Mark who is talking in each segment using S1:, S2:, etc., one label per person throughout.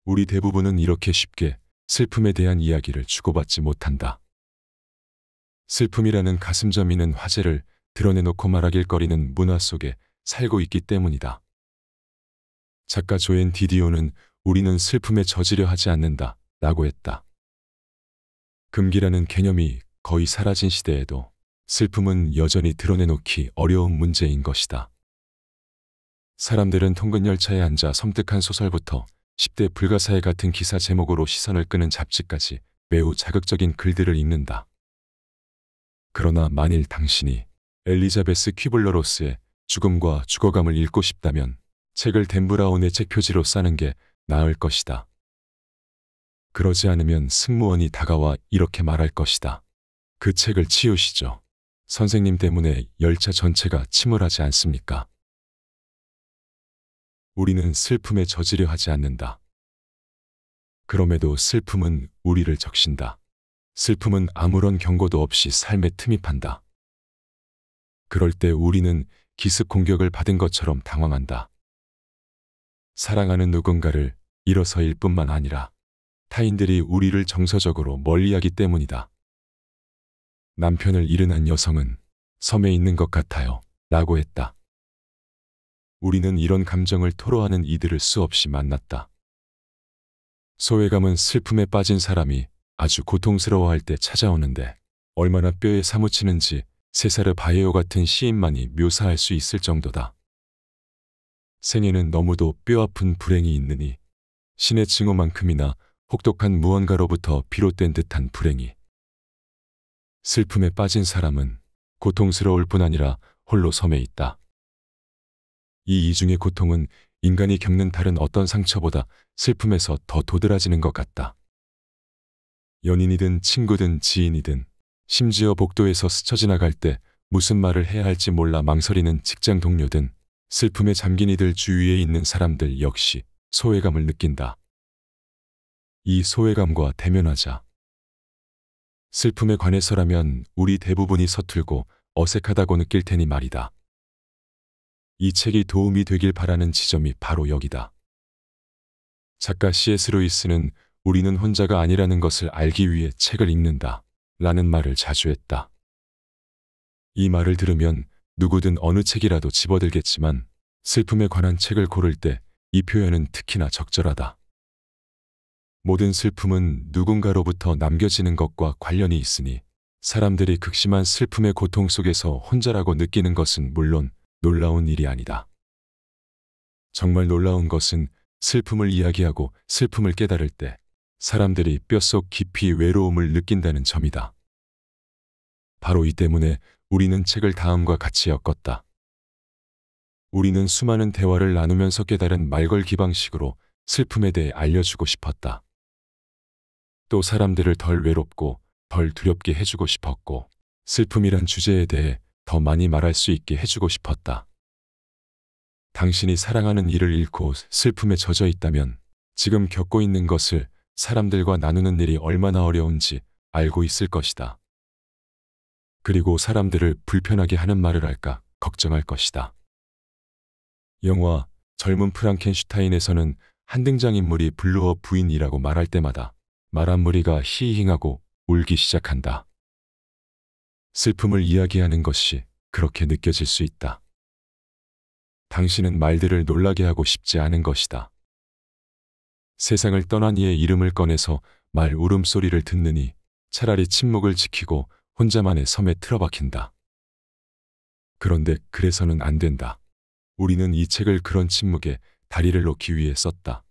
S1: 우리 대부분은 이렇게 쉽게 슬픔에 대한 이야기를 주고받지 못한다. 슬픔이라는 가슴 저미는 화제를 드러내놓고 말하길거리는 문화 속에 살고 있기 때문이다. 작가 조앤 디디오는 우리는 슬픔에 젖으려 하지 않는다 라고 했다. 금기라는 개념이 거의 사라진 시대에도 슬픔은 여전히 드러내놓기 어려운 문제인 것이다. 사람들은 통근열차에 앉아 섬뜩한 소설부터 10대 불가사의 같은 기사 제목으로 시선을 끄는 잡지까지 매우 자극적인 글들을 읽는다. 그러나 만일 당신이 엘리자베스 퀴블러 로스의 죽음과 죽어감을 읽고 싶다면 책을 댄 브라운의 책 표지로 싸는 게 나을 것이다. 그러지 않으면 승무원이 다가와 이렇게 말할 것이다. 그 책을 치우시죠. 선생님 때문에 열차 전체가 침울하지 않습니까? 우리는 슬픔에 젖으려 하지 않는다. 그럼에도 슬픔은 우리를 적신다. 슬픔은 아무런 경고도 없이 삶에 틈입한다. 그럴 때 우리는 기습 공격을 받은 것처럼 당황한다. 사랑하는 누군가를 잃어서일 뿐만 아니라 타인들이 우리를 정서적으로 멀리하기 때문이다. 남편을 잃은 한 여성은 섬에 있는 것 같아요 라고 했다. 우리는 이런 감정을 토로하는 이들을 수없이 만났다. 소외감은 슬픔에 빠진 사람이 아주 고통스러워할 때 찾아오는데 얼마나 뼈에 사무치는지 세사르 바예오 같은 시인만이 묘사할 수 있을 정도다. 생에는 너무도 뼈아픈 불행이 있느니 신의 증오만큼이나 혹독한 무언가로부터 비롯된 듯한 불행이. 슬픔에 빠진 사람은 고통스러울 뿐 아니라 홀로 섬에 있다. 이 이중의 고통은 인간이 겪는 다른 어떤 상처보다 슬픔에서 더 도드라지는 것 같다. 연인이든 친구든 지인이든 심지어 복도에서 스쳐 지나갈 때 무슨 말을 해야 할지 몰라 망설이는 직장 동료든 슬픔에 잠긴 이들 주위에 있는 사람들 역시 소외감을 느낀다. 이 소외감과 대면하자. 슬픔에 관해서라면 우리 대부분이 서툴고 어색하다고 느낄 테니 말이다. 이 책이 도움이 되길 바라는 지점이 바로 여기다. 작가 C.S. 루이스는 우리는 혼자가 아니라는 것을 알기 위해 책을 읽는다 라는 말을 자주 했다. 이 말을 들으면 누구든 어느 책이라도 집어들겠지만 슬픔에 관한 책을 고를 때 이 표현은 특히나 적절하다. 모든 슬픔은 누군가로부터 남겨지는 것과 관련이 있으니 사람들이 극심한 슬픔의 고통 속에서 혼자라고 느끼는 것은 물론 놀라운 일이 아니다. 정말 놀라운 것은 슬픔을 이야기하고 슬픔을 깨달을 때 사람들이 뼛속 깊이 외로움을 느낀다는 점이다. 바로 이 때문에 우리는 책을 다음과 같이 엮었다. 우리는 수많은 대화를 나누면서 깨달은 말걸기 방식으로 슬픔에 대해 알려주고 싶었다. 또 사람들을 덜 외롭고 덜 두렵게 해주고 싶었고 슬픔이란 주제에 대해 더 많이 말할 수 있게 해주고 싶었다. 당신이 사랑하는 이를 잃고 슬픔에 젖어 있다면 지금 겪고 있는 것을 사람들과 나누는 일이 얼마나 어려운지 알고 있을 것이다. 그리고 사람들을 불편하게 하는 말을 할까 걱정할 것이다. 영화 젊은 프랑켄슈타인에서는 한 등장인물이 블루어 부인이라고 말할 때마다 말 한 무리가 히히잉하고 울기 시작한다. 슬픔을 이야기하는 것이 그렇게 느껴질 수 있다. 당신은 말들을 놀라게 하고 싶지 않은 것이다. 세상을 떠난 이의 이름을 꺼내서 말 울음소리를 듣느니 차라리 침묵을 지키고 혼자만의 섬에 틀어박힌다. 그런데 그래서는 안 된다. 우리는 이 책을 그런 침묵에 다리를 놓기 위해 썼다.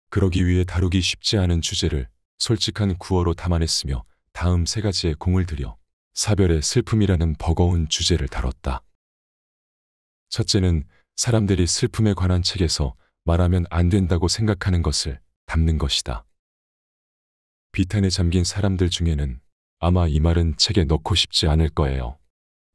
S1: 그러기 위해 다루기 쉽지 않은 주제를 솔직한 구어로 담아냈으며 다음 세 가지의 공을 들여 사별의 슬픔이라는 버거운 주제를 다뤘다. 첫째는 사람들이 슬픔에 관한 책에서 말하면 안 된다고 생각하는 것을 담는 것이다. 비탄에 잠긴 사람들 중에는 아마 이 말은 책에 넣고 싶지 않을 거예요.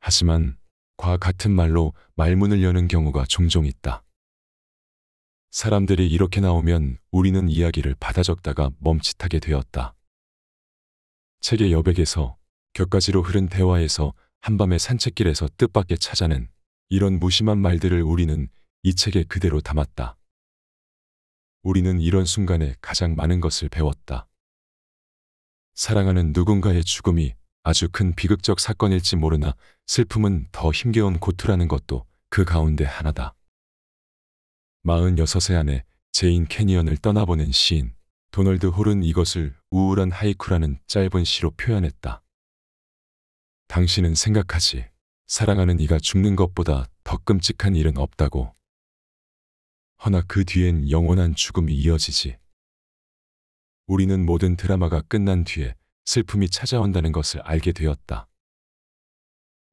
S1: 하지만 과 같은 말로 말문을 여는 경우가 종종 있다. 사람들이 이렇게 나오면 우리는 이야기를 받아 적다가 멈칫하게 되었다. 책의 여백에서 곁가지로 흐른 대화에서 한밤의 산책길에서 뜻밖의 찾아낸 이런 무심한 말들을 우리는 이 책에 그대로 담았다. 우리는 이런 순간에 가장 많은 것을 배웠다. 사랑하는 누군가의 죽음이 아주 큰 비극적 사건일지 모르나 슬픔은 더 힘겨운 고투라는 것도 그 가운데 하나다. 46세 안에 제인 캐니언을 떠나보낸 시인 도널드 홀은 이것을 우울한 하이쿠라는 짧은 시로 표현했다. 당신은 생각하지. 사랑하는 이가 죽는 것보다 더 끔찍한 일은 없다고. 허나 그 뒤엔 영원한 죽음이 이어지지. 우리는 모든 드라마가 끝난 뒤에 슬픔이 찾아온다는 것을 알게 되었다.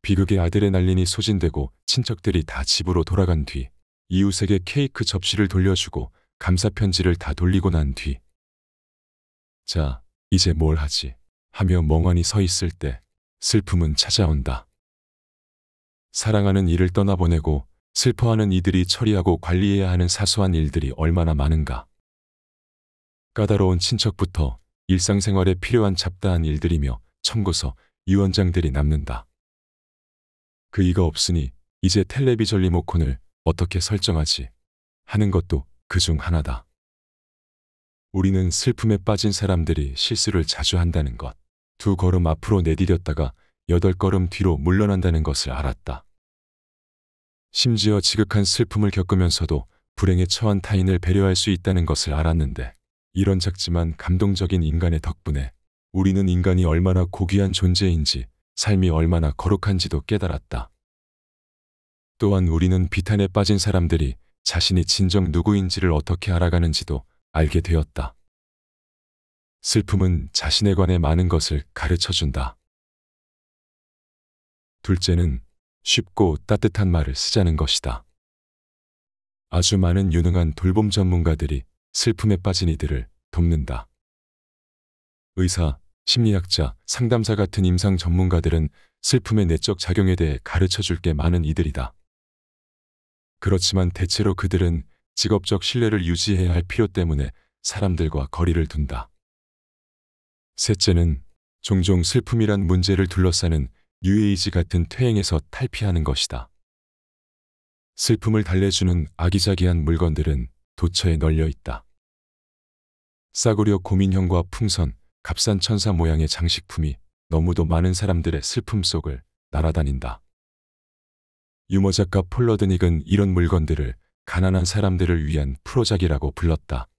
S1: 비극의 아드레날린이 소진되고 친척들이 다 집으로 돌아간 뒤, 이웃에게 케이크 접시를 돌려주고 감사 편지를 다 돌리고 난 뒤, 자, 이제 뭘 하지? 하며 멍하니 서 있을 때 슬픔은 찾아온다. 사랑하는 이를 떠나보내고 슬퍼하는 이들이 처리하고 관리해야 하는 사소한 일들이 얼마나 많은가. 까다로운 친척부터 일상생활에 필요한 잡다한 일들이며 청구서, 유언장들이 남는다. 그이가 없으니 이제 텔레비전 리모컨을 어떻게 설정하지 하는 것도 그중 하나다. 우리는 슬픔에 빠진 사람들이 실수를 자주 한다는 것, 2걸음 앞으로 내디뎠다가 8걸음 뒤로 물러난다는 것을 알았다. 심지어 지극한 슬픔을 겪으면서도 불행에 처한 타인을 배려할 수 있다는 것을 알았는데, 이런 작지만 감동적인 인간의 덕분에 우리는 인간이 얼마나 고귀한 존재인지, 삶이 얼마나 거룩한지도 깨달았다. 또한 우리는 비탄에 빠진 사람들이 자신이 진정 누구인지를 어떻게 알아가는지도 알게 되었다. 슬픔은 자신에 관해 많은 것을 가르쳐준다. 둘째는 쉽고 따뜻한 말을 쓰자는 것이다. 아주 많은 유능한 돌봄 전문가들이 슬픔에 빠진 이들을 돕는다. 의사, 심리학자, 상담사 같은 임상 전문가들은 슬픔의 내적 작용에 대해 가르쳐줄 게 많은 이들이다. 그렇지만 대체로 그들은 직업적 신뢰를 유지해야 할 필요 때문에 사람들과 거리를 둔다. 셋째는 종종 슬픔이란 문제를 둘러싸는 뉴에이지 같은 퇴행에서 탈피하는 것이다. 슬픔을 달래주는 아기자기한 물건들은 도처에 널려 있다. 싸구려 고민형과 풍선, 값싼 천사 모양의 장식품이 너무도 많은 사람들의 슬픔 속을 날아다닌다. 유머작가 폴러드닉은 이런 물건들을 가난한 사람들을 위한 프로작이라고 불렀다.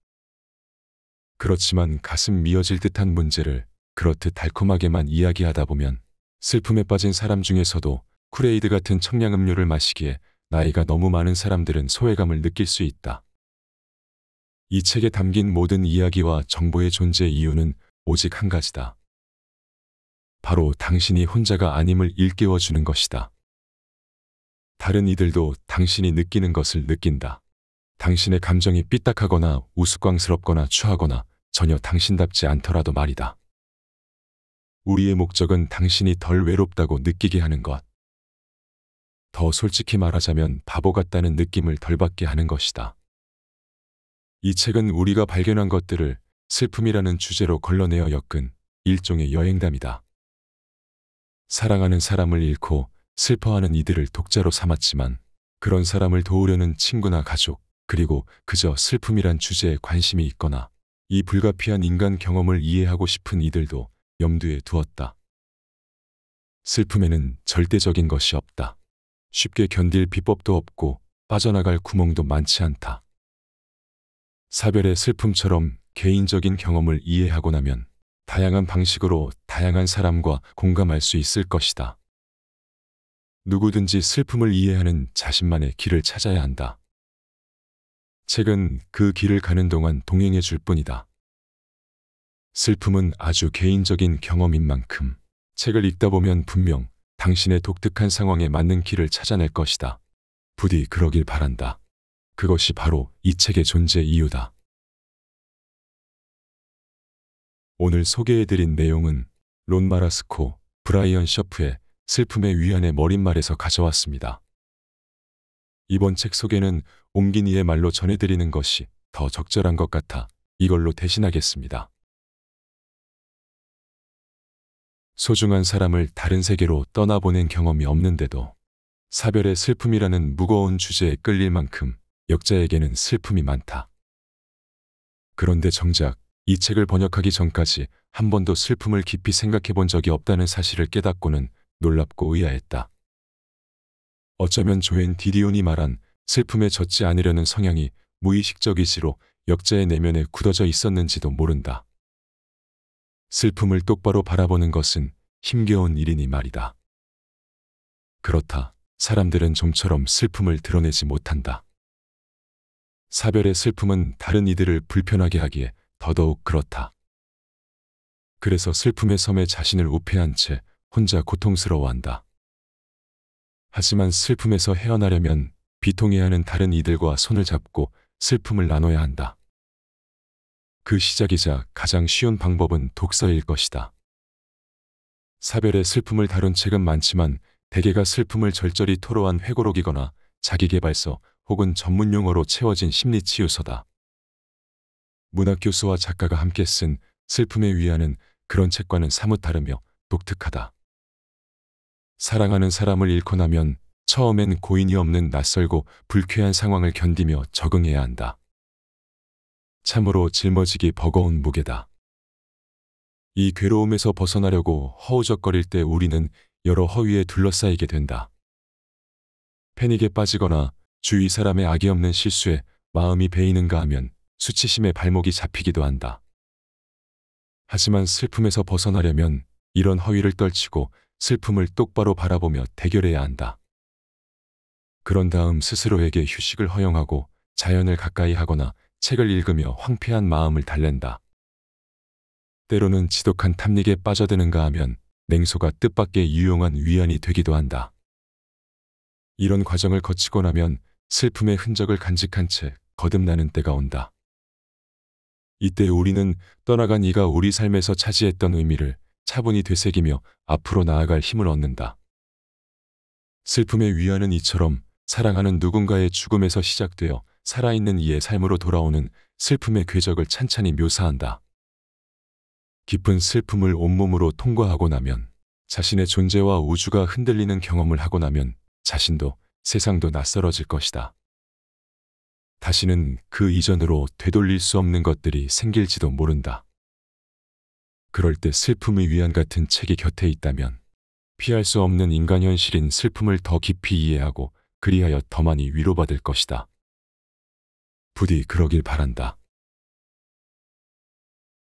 S1: 그렇지만 가슴 미어질 듯한 문제를 그렇듯 달콤하게만 이야기하다 보면 슬픔에 빠진 사람 중에서도 쿠레이드 같은 청량음료를 마시기에 나이가 너무 많은 사람들은 소외감을 느낄 수 있다. 이 책에 담긴 모든 이야기와 정보의 존재 이유는 오직 한 가지다. 바로 당신이 혼자가 아님을 일깨워주는 것이다. 다른 이들도 당신이 느끼는 것을 느낀다. 당신의 감정이 삐딱하거나 우스꽝스럽거나 추하거나 전혀 당신답지 않더라도 말이다. 우리의 목적은 당신이 덜 외롭다고 느끼게 하는 것. 더 솔직히 말하자면 바보 같다는 느낌을 덜 받게 하는 것이다. 이 책은 우리가 발견한 것들을 슬픔이라는 주제로 걸러내어 엮은 일종의 여행담이다. 사랑하는 사람을 잃고 슬퍼하는 이들을 독자로 삼았지만 그런 사람을 도우려는 친구나 가족, 그리고 그저 슬픔이란 주제에 관심이 있거나 이 불가피한 인간 경험을 이해하고 싶은 이들도 염두에 두었다. 슬픔에는 절대적인 것이 없다. 쉽게 견딜 비법도 없고 빠져나갈 구멍도 많지 않다. 사별의 슬픔처럼 개인적인 경험을 이해하고 나면 다양한 방식으로 다양한 사람과 공감할 수 있을 것이다. 누구든지 슬픔을 이해하는 자신만의 길을 찾아야 한다. 책은 그 길을 가는 동안 동행해 줄 뿐이다. 슬픔은 아주 개인적인 경험인 만큼 책을 읽다 보면 분명 당신의 독특한 상황에 맞는 길을 찾아낼 것이다. 부디 그러길 바란다. 그것이 바로 이 책의 존재 이유다. 오늘 소개해드린 내용은 론 마라스코, 브라이언 셔프의 슬픔의 위안의 머릿말에서 가져왔습니다. 이번 책 소개는 옹긴이의 말로 전해드리는 것이 더 적절한 것 같아 이걸로 대신하겠습니다. 소중한 사람을 다른 세계로 떠나보낸 경험이 없는데도 사별의 슬픔이라는 무거운 주제에 끌릴 만큼 역자에게는 슬픔이 많다. 그런데 정작 이 책을 번역하기 전까지 한 번도 슬픔을 깊이 생각해 본 적이 없다는 사실을 깨닫고는 놀랍고 의아했다. 어쩌면 조앤 디디온이 말한 슬픔에 젖지 않으려는 성향이 무의식적 의지로 역자의 내면에 굳어져 있었는지도 모른다. 슬픔을 똑바로 바라보는 것은 힘겨운 일이니 말이다. 그렇다. 사람들은 좀처럼 슬픔을 드러내지 못한다. 사별의 슬픔은 다른 이들을 불편하게 하기에 더더욱 그렇다. 그래서 슬픔의 섬에 자신을 우패한 채 혼자 고통스러워한다. 하지만 슬픔에서 헤어나려면 비통해하는 다른 이들과 손을 잡고 슬픔을 나눠야 한다. 그 시작이자 가장 쉬운 방법은 독서일 것이다. 사별의 슬픔을 다룬 책은 많지만 대개가 슬픔을 절절히 토로한 회고록이거나 자기계발서 혹은 전문 용어로 채워진 심리치유서다. 문학교수와 작가가 함께 쓴 슬픔의 위안은 그런 책과는 사뭇 다르며 독특하다. 사랑하는 사람을 잃고 나면 처음엔 고인이 없는 낯설고 불쾌한 상황을 견디며 적응해야 한다. 참으로 짊어지기 버거운 무게다. 이 괴로움에서 벗어나려고 허우적거릴 때 우리는 여러 허위에 둘러싸이게 된다. 패닉에 빠지거나 주위 사람의 악의 없는 실수에 마음이 베이는가 하면 수치심에 발목이 잡히기도 한다. 하지만 슬픔에서 벗어나려면 이런 허위를 떨치고 슬픔을 똑바로 바라보며 대결해야 한다. 그런 다음 스스로에게 휴식을 허용하고 자연을 가까이 하거나 책을 읽으며 황폐한 마음을 달랜다. 때로는 지독한 탐닉에 빠져드는가 하면 냉소가 뜻밖의 유용한 위안이 되기도 한다. 이런 과정을 거치고 나면 슬픔의 흔적을 간직한 채 거듭나는 때가 온다. 이때 우리는 떠나간 이가 우리 삶에서 차지했던 의미를 차분히 되새기며 앞으로 나아갈 힘을 얻는다. 슬픔의 위안은 이처럼 사랑하는 누군가의 죽음에서 시작되어 살아있는 이의 삶으로 돌아오는 슬픔의 궤적을 찬찬히 묘사한다. 깊은 슬픔을 온몸으로 통과하고 나면, 자신의 존재와 우주가 흔들리는 경험을 하고 나면 자신도 세상도 낯설어질 것이다. 다시는 그 이전으로 되돌릴 수 없는 것들이 생길지도 모른다. 그럴 때 슬픔의 위안 같은 책이 곁에 있다면 피할 수 없는 인간 현실인 슬픔을 더 깊이 이해하고 그리하여 더 많이 위로받을 것이다. 부디 그러길 바란다.